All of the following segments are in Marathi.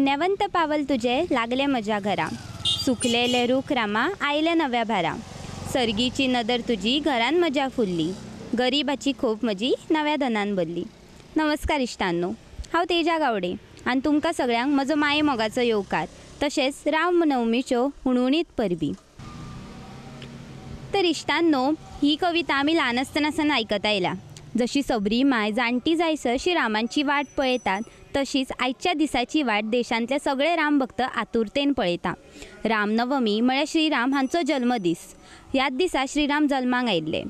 पुण्यवंत पावल तुझे लागले म्हज्या घरा, सुकलेले रूख रामा आयले नव्या भारा, सर्गीची नदर तुझी घरान म्हज्या फुल्ली, गरिबाची खोप म्हजी नव्या धनान भरली. नमस्कार इश्टांनो, हांव तेजा गावडे आनी तुमकां सगळ्यांक म्हजो माये मोगाचो येवकार तशेंच रामनवमीच्यो हुणहुणीत परबी. तर इश्टांनो, ही कविता आमी ल्हान आसतना आयकत आयल्या. जशी सबरी माय जाणटी जायसर श्री रामांची वाट पळयतात तशीच आयच्या दिसाची वाट देशांतले सगळे राम भक्त आतुरतेन पळयता. रामनवमी म्हळ्यार श्रीराम हांचो जल्मदीस. ह्याच दिसा श्रीराम जल्माक आयिल्ले.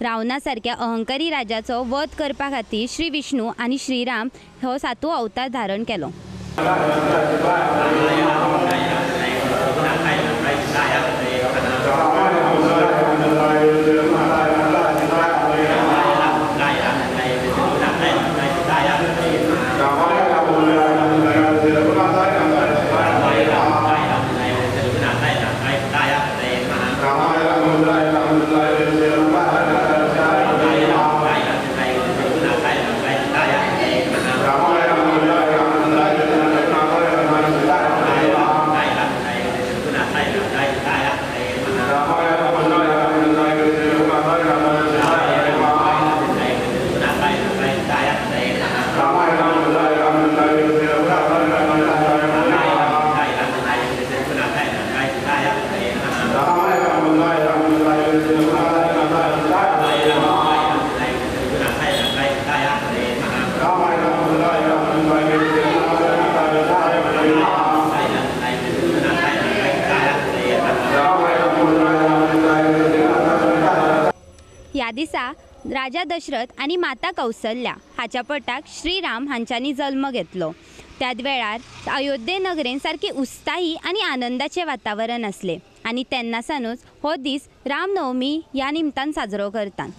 रावणा सारक्या अहंकारी राजाचो वध करपा खातीर श्री विष्णू आनी श्रीराम हो 7वो अवतार धारण केलो. ह्या दिसा राजा दशरथ आनी माता कौसल्या हाच्या पटाक श्रीराम हांच्यांनी जल्म घेतलो. त्याच वेळार अयोध्ये नगरेन सारकी उत्साही आनी आनंदाचें वातावरण आसलें आनी तेन्ना सावनूच हो दीस रामनवमी ह्या निमतान साजरो करतात.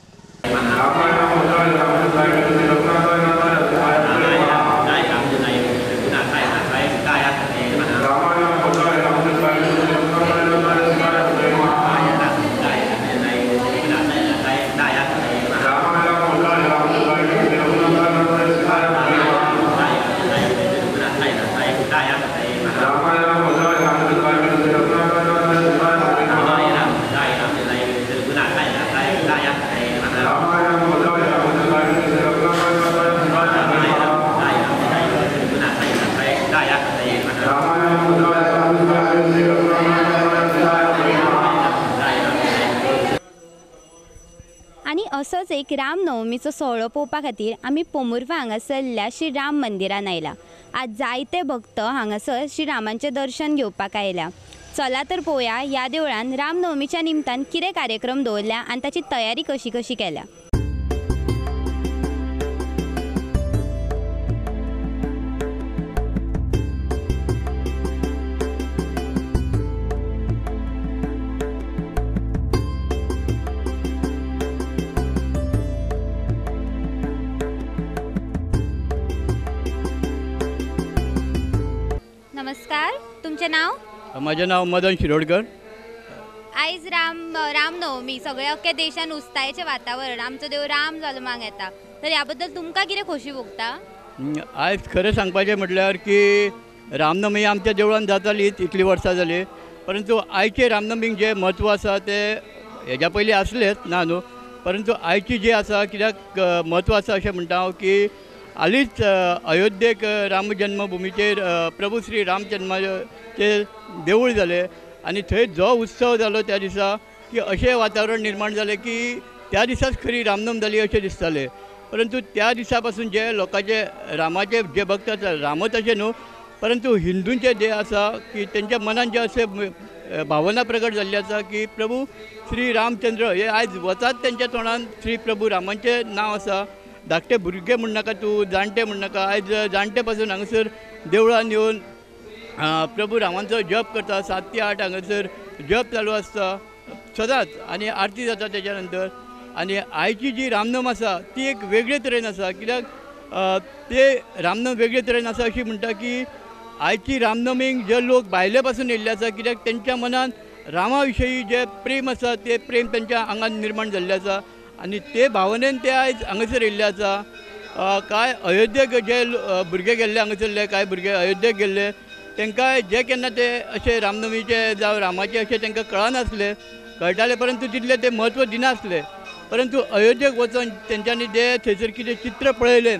आनी असोच एक रामनवमीचो सोहळो पळोवपा खातीर आमी पोमुर्फा हांगासरल्या श्री राम मंदिरान आयला. आज जायते भक्त हांगासर श्री रामांचें दर्शन घेवपाक आयल्या. चला तर पळोवया ह्या देवळान रामनवमीच्या निमतान कितें कार्यक्रम दवरल्या आनी ताची तयारी कशी केल्या. नमस्कार, तुमचें नाव? माझे नाव मदन शिरोडकर. आयज रामनवमी सगळ्या अख्ख्या देशान उत्साहाचें वातावरण, आमचो देव राम जल्माक येता, तर ह्या बद्दल तुमकां कितें खोशी भोगता? आयज खरें सांगपाचें म्हटल्यार की रामनवमी आमच्या देवळान जातालीच इतली वर्सां जाली, परंतु आयचे रामनवमीक जे म्हत्व आसा ते हेज्या पयलीं आसलेंच ना न्हू, परंतु आयची जी आसा कित्याक म्हत्व आसा अशें म्हणटा हांव की हालींच अयोध्येक राम जन्मभुमीचेर प्रभू श्री राम जन्माचें देवूळ जालें आनी थंय जो उत्सव जालो त्या दिसा की अशें वातावरण निर्माण जालें की त्या दिसाच खरी रामनवमी जाली अशें दिसतालें. परंतु त्या दिसा पासून जे लोकांचे रामाचे जे भक्त आसा, रामच अशें न्हू परंतु हिंदूंचे जे आसा की तेंच्या मनान जे अशें भावना प्रगट जाल्ली आसा की प्रभू श्री रामचंद्र हे आयज वतात तेंच्या तोंडान श्री प्रभू रामांचें नांव आसा. धाकटे भुरगे म्हण नाका तूं, जाणटे म्हण नाका, आयज जाणटे पासून हांगासर देवळान येवन प्रभू रामांचो जप करता. 7 ते 8 हांगासर जप चालू आसता सदांच आनी आरती जाता तेच्या नंतर. आनी आयची जी रामनवमी आसा ती एक वेगळे तरेन आसा, कित्याक ते रामनवमी वेगळे तरेन आसा अशी म्हणटा की आयची रामनवमीक जे लोक भायले पासून येयल्ले आसा कित्याक तेंच्या मनान रामा विशयी जे प्रेम आसा ते प्रेम तेंच्या आंगान निर्माण जाल्लें आसा आनी ते भावनेन ते आयज हांगासर येयल्ले आसा. काय अयोध्येक जे भुरगे गेल्ले हांगासरले, कांय भुरगे अयोध्येक गेल्ले तांकां जे केन्ना ते अशे रामनमीचे जावं रामाचे अशें तांकां कळनासलें, कळटाले परंतु तितले ते म्हत्व दिनासले. परंतु अयोध्येक वचून तेंच्यांनी जे थंयसर कितें चित्र पळयलें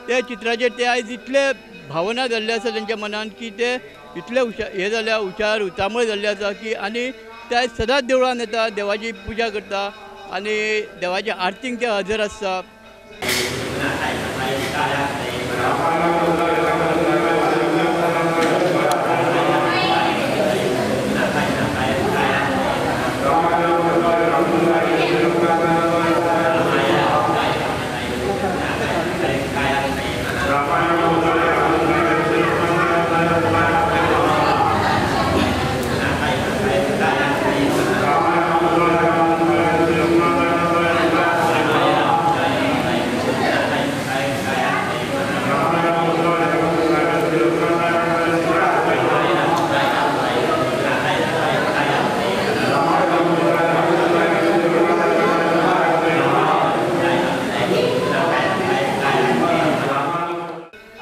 त्या चित्राचेर ते आयज इतले भावना जाल्ले आसा तेंच्या मनान की ते इतले हे जाल्या हुशार उचामळ जाल्ले आसा की आनी ते आयज सदांच देवळान येता, देवाची पुजा करता आनी देवाच्या आरतींक ते हजर आसता.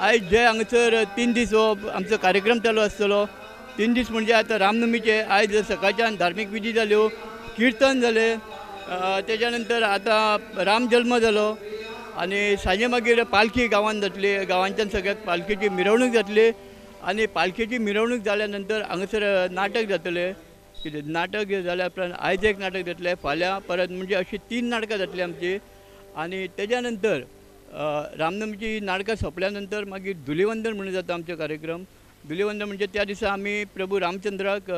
आयज जे हांगासर 3 दीस हो आमचो कार्यक्रम चालू आसतलो. 3 दीस म्हणजे आतां रामनमीचे आयज सकाळच्यान धार्मीक विधी जाल्यो, किर्तन जालें, तेच्या नंतर आतां राम जल्म जालो आनी सांजे मागीर पालखी गांवांत जातली. गांवांच्यान सगळ्याक पालखेची मिरवणूक जातली आनी पालखेची मिरवणूक जाल्या नंतर हांगासर नाटक जातलें. कितें नाटक जाल्या उपरांत आयज एक नाटक जातलें, फाल्यां परत म्हणजे अशीं 3 नाटकां जातलीं आमची. आनी तेच्या नंतर रामनमीची नाटकां सोंपल्या नंतर मागीर धुलीवंदन म्हणून जाता आमचो कार्यक्रम. धुलीवंदन म्हणजे त्या दिसा आमी प्रभू रामचंद्राक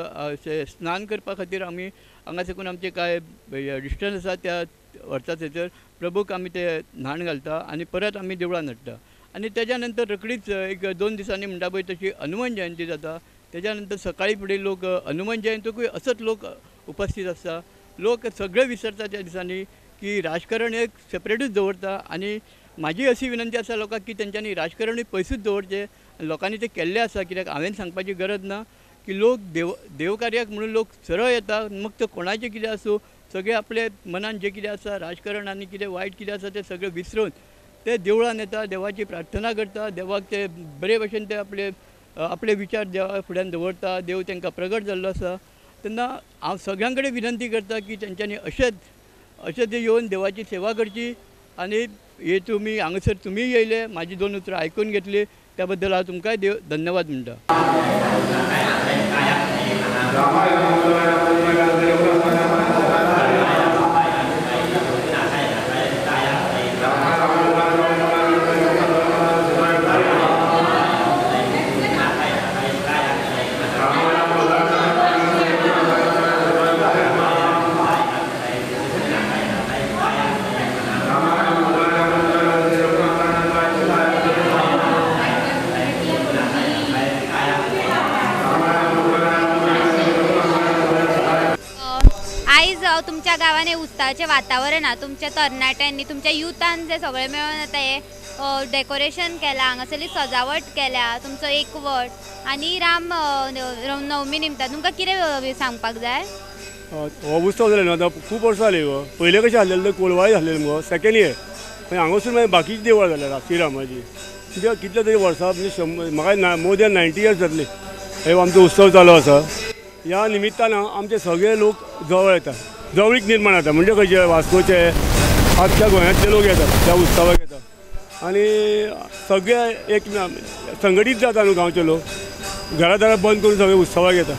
स्नान करपा खातीर आमी हांगा साकून आमचे कांय डिस्टन्स आसा त्या व्हरता थंयसर प्रभूक आमी ते न्हाण घालता आनी परत आमी देवळान हाडटा. आनी तेच्या नंतर रोखडीच एक 2 दिसांनी म्हणटा पळय तशी हनुमान जयंती जाता. तेच्या नंतर सकाळी फुडें लोक हनुमान जयंतीकूय असोच लोक उपस्थित आसता. लोक सगळे विसरता त्या दिसांनी की राजकारण एक सेपरेटूच दवरता. आनी म्हाजी अशी विनंती आसा लोकांक की तेंच्यांनी राजकारणूय पयसूच दवरचें. लोकांनी ते केल्लें आसा, कित्याक हांवें सांगपाची गरज ना की लोक देवकार्याक म्हणून लोक सरळ येता. मग तो कोणाचें कितें आसूं, सगळे आपले मनान जें कितें आसा राजकारण आनी कितें वायट कितें आसा तें सगळें विसरून ते देवळान येता, देवाची प्रार्थना करता, देवाक ते बरे भशेन ते आपले विचार देवा फुड्यान दवरता. देव तांकां प्रगट जाल्लो आसा. तेन्ना हांव सगळ्यां कडेन विनंती करता की तेंच्यांनी अशें ते येवन देवाची सेवा करची. आनी हे तुमी हांगासर तुमी येयले, म्हाजी 2 उतरां आयकून घेतली, त्या बद्दल हांव तुमकांय धन्यवाद म्हणटा. तुमच्या गावान हे उत्सवाचे वातावरण आहे, तुमच्या तरणाट्यांनी तुमच्या युथान जे सगळे मेळून आता हे डेकोरेशन केला, हांगासरली सजावट केल्या, तुमचो एकवट आनी राम नवमी निमतान तुमकां कितें सांगपाक जाय? हो उत्सव जाले न्हू, आतां खूब वर्सां जाली गो. पयलीं कशें आसलेलें कोलवाळी आसलेलें मुगो, सेकेंड इयर. आनी हांगासून मागीर बाकीची देवळां जाल्या श्रीरामाची. म्हणजे कितले तरी वर्सां म्हणजे म्हाका मोर दॅन 90 इयर्स जातली हे आमचो उत्सव चालू आसा. ह्या निमित्तान आमचे सगळे लोक जवळ येतात, जवळीक निर्माण जाता. म्हणजे खंयचे वास्कोचे आख्या गोंयांतले लोक येतात त्या उत्सवाक येतात आनी सगळे एक संघटीत जाता न्हू गांवचे लोक. घरादारां बंद करून सगळे उत्सवाक येतात.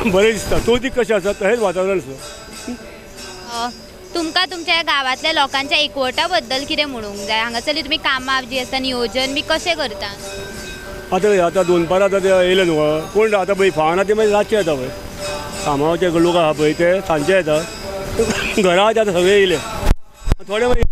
बरें दिसता. चवथीक कशें आसा तशेंच वातावरण आसा. तुमकां तुमच्या गांवांतल्या लोकांच्या एकवटा बद्दल कितें म्हणूंक जाय? हांगासरली तुमी कामां जी आसता नियोजन बी कशें करता? आतां 2 आतां ते येयले न्हू, कोण आतां पळय फावना ते मागीर रातचे येता पळय. कामाचे लोक आहा पळय ते सांजचे येता. घरा आतां सगळे येयले थोडे मागीर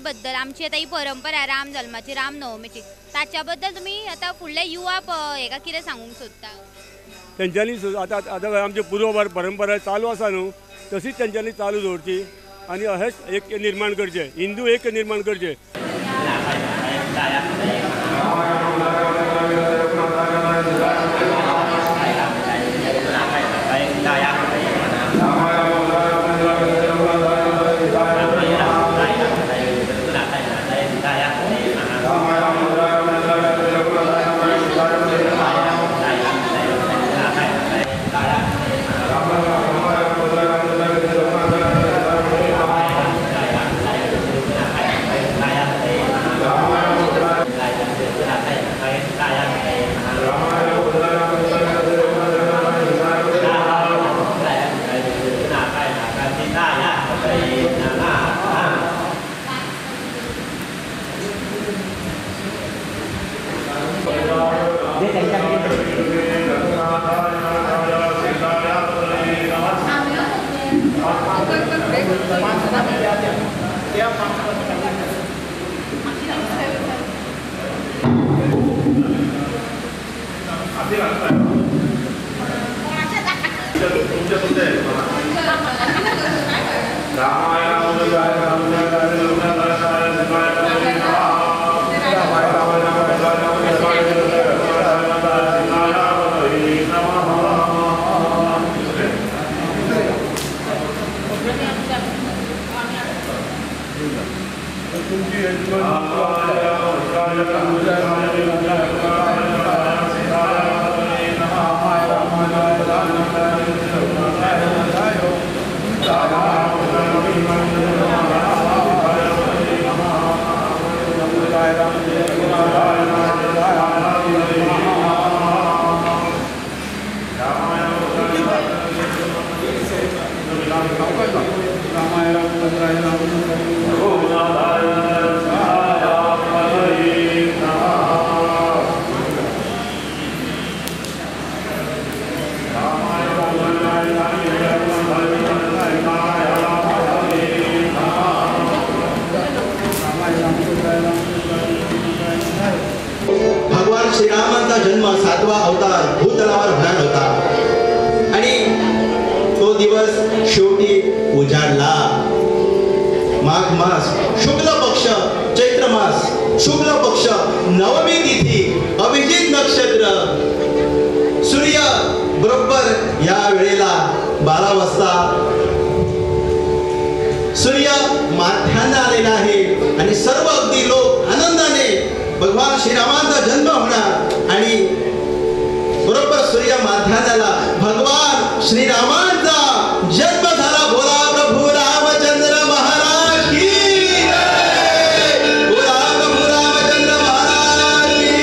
बद्दल आमची आता ही परंपरा आहे राम जल्माची रामनवमीची ताच्या बद्दल तुम्ही आता फुडल्या युवा हेका कितें सांगूंक सोदता? तेंच्यांनी आतां आमचे पूर्व परंपरा चालू आसा न्हू तशीच तेंच्यांनी चालू दवरची आनी अशेंच एक निर्माण करचे हिंदू एक निर्माण करचे. भगवान श्रीरामांचा जन्म 7वा अवतार भूतलावर होणार होता आणि तो दिवस शेवटी उजाडला. माघ मास शुक्ल पक्ष चैत्र मास शुक्ल पक्ष नवमी तिथी अभिजित नक्षत्र सूर्य बरोबर या वेळेला 12 वाजता सूर्य माथ्यानं आलेला आहे आणि सर्व अगदी लोक आनंदाने भगवान श्रीरामांचा जन्म होणार आणि बरोबर सूर्य माथ्याला भगवान श्रीरामांचा जन्म झाला. बोला प्रभू रामचंद्र महाराज की जय. बोला प्रभू रामचंद्र महाराज की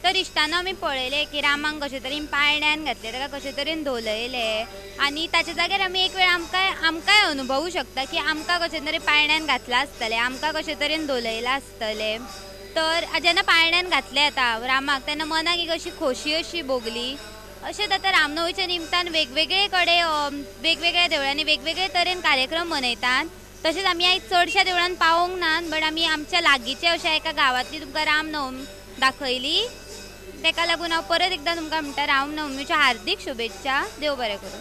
तर इश्टानो आमी पळयले की रामाक कशे तरेन पाळण्यान घातले, ताका कशे तरेन धोलयले आनी ताचे जाग्यार आमी एक वेळ आमकांय अनुभवू शकता की आमकां कशे तरेन पाळण्यान घातला आसतलें, आमकां कशे तरेन धोलयला आसतलें. तर जेन्ना पाळण्यान घातलें आतां रामाक तेन्ना मनाक एक अशी खोशी अशी भोगली. अशेंच आतां रामनवमीच्या निमतान वेगवेगळे कडेन वेगवेगळ्या देवळांनी वेगवेगळे तरेन कार्यक्रम मनयतात. तशेंच आमी आयज चडशा देवळांत पावोंक नात, बट आमी आमच्या लागींच्या अशा एका गांवांतली तुमकां रामनवमी दाखयली. तेका लागून हांव परत एकदां तुमकां म्हणटा रामनवमीच्या हार्दिक शुभेच्छा. देव बरें करूं.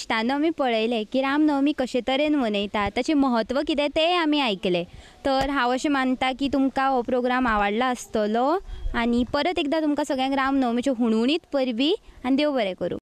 इश्टांनो आमी पळयलें की रामनवमी कशे तरेन मनयतात, ताचें म्हत्व कितें तें आमी आयकलें. तर हांव अशें मानता की तुमकां हो प्रोग्राम आवडला आसतलो आनी परत एकदां तुमकां सगळ्यांक रामनवमीच्यो हुणहुणीत परबी आनी देव बरें करूं.